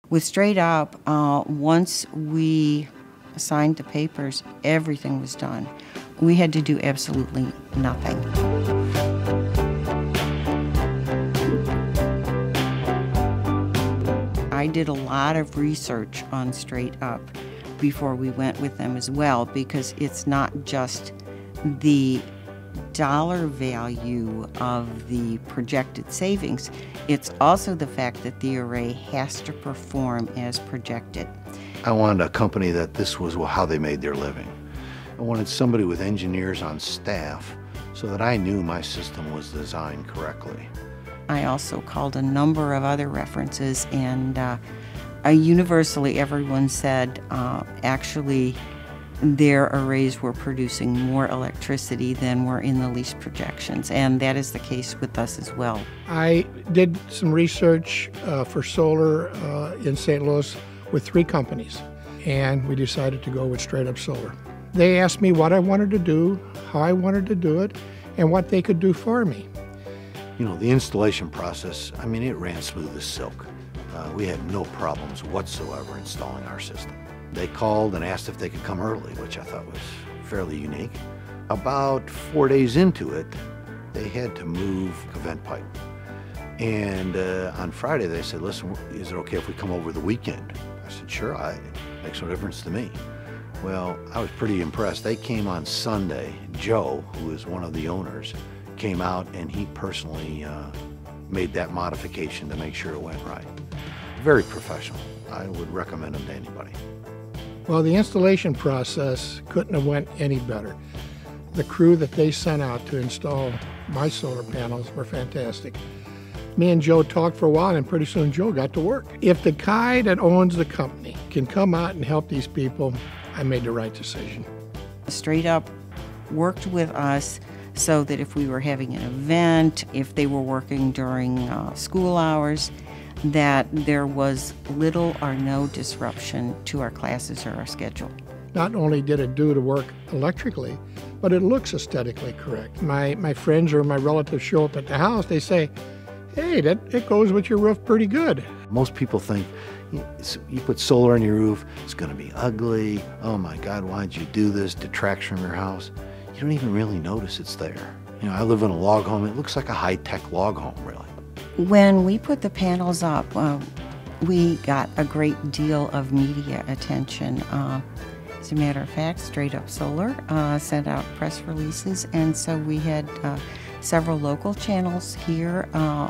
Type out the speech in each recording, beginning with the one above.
With StraightUp, once we signed the papers, everything was done. We had to do absolutely nothing. I did a lot of research on StraightUp before we went with them as well, because it's not just the dollar value of the projected savings, it's also the fact that the array has to perform as projected. I wanted a company that this was how they made their living. I wanted somebody with engineers on staff so that I knew my system was designed correctly. I also called a number of other references, and universally everyone said actually their arrays were producing more electricity than were in the lease projections, and that is the case with us as well. I did some research for solar in St. Louis with 3 companies, and we decided to go with StraightUp Solar. They asked me what I wanted to do, how I wanted to do it, and what they could do for me. You know, the installation process, I mean, it ran smooth as silk. We had no problems whatsoever installing our system. They called and asked if they could come early, which I thought was fairly unique. About 4 days into it, they had to move a vent pipe. And on Friday they said, listen, is it okay if we come over the weekend? I said, sure, it makes no difference to me. Well, I was pretty impressed. They came on Sunday. Joe, who is one of the owners, came out and he personally made that modification to make sure it went right. Very professional. I would recommend them to anybody. Well, the installation process couldn't have went any better. The crew that they sent out to install my solar panels were fantastic. Me and Joe talked for a while, and pretty soon Joe got to work. If the guy that owns the company can come out and help these people, I made the right decision. StraightUp worked with us so that if we were having an event, if they were working during school hours, that there was little or no disruption to our classes or our schedule. Not only did it do the work electrically, but it looks aesthetically correct. My friends or my relatives show up at the house, they say, hey, it goes with your roof pretty good. Most people think you put solar on your roof, it's going to be ugly. Oh my God, why'd you do this? Detracts from your house. You don't even really notice it's there. You know, I live in a log home. It looks like a high-tech log home, really. When we put the panels up, we got a great deal of media attention. As a matter of fact, StraightUp Solar sent out press releases, and so we had several local channels here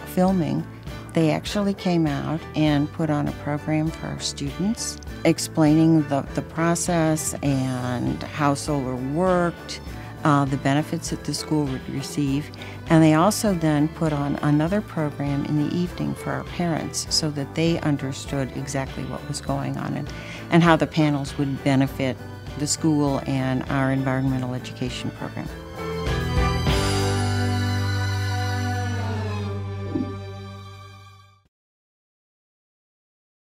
filming. They actually came out and put on a program for our students, explaining the process and how solar worked, the benefits that the school would receive. And they also then put on another program in the evening for our parents so that they understood exactly what was going on and how the panels would benefit the school and our environmental education program.